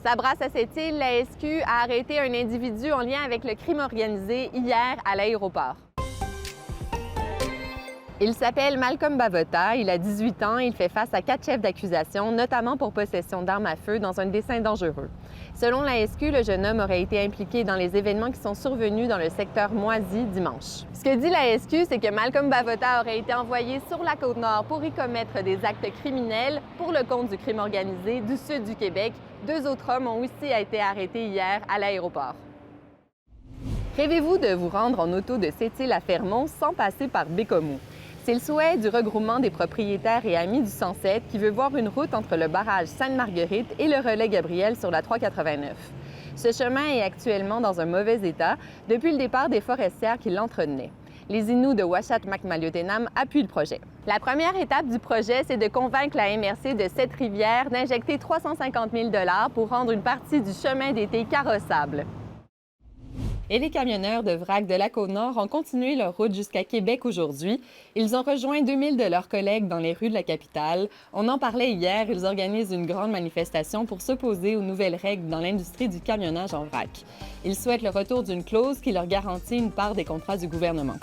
Ça brasse à cette île, la SQ a arrêté un individu en lien avec le crime organisé hier à l'aéroport. Il s'appelle Malcolm Bavota, il a 18 ans et il fait face à 4 chefs d'accusation, notamment pour possession d'armes à feu dans un dessin dangereux. Selon la SQ, le jeune homme aurait été impliqué dans les événements qui sont survenus dans le secteur Moisy dimanche. Ce que dit la SQ, c'est que Malcolm Bavota aurait été envoyé sur la Côte-Nord pour y commettre des actes criminels pour le compte du crime organisé du sud du Québec. 2 autres hommes ont aussi été arrêtés hier à l'aéroport. Rêvez-vous de vous rendre en auto de Sept-Îles à Fermont sans passer par Bécomo? C'est le souhait du regroupement des propriétaires et amis du 107 qui veut voir une route entre le barrage Sainte-Marguerite et le relais Gabriel sur la 389. Ce chemin est actuellement dans un mauvais état depuis le départ des forestières qui l'entretenaient. Les Inuits de Uashat-Makmaliotenam appuient le projet. La première étape du projet, c'est de convaincre la MRC de Sept-Rivières d'injecter 350 000 $ pour rendre une partie du chemin d'été carrossable. Et les camionneurs de vrac de la Côte-Nord ont continué leur route jusqu'à Québec aujourd'hui. Ils ont rejoint 2000 de leurs collègues dans les rues de la capitale. On en parlait hier, ils organisent une grande manifestation pour s'opposer aux nouvelles règles dans l'industrie du camionnage en vrac. Ils souhaitent le retour d'une clause qui leur garantit une part des contrats du gouvernement.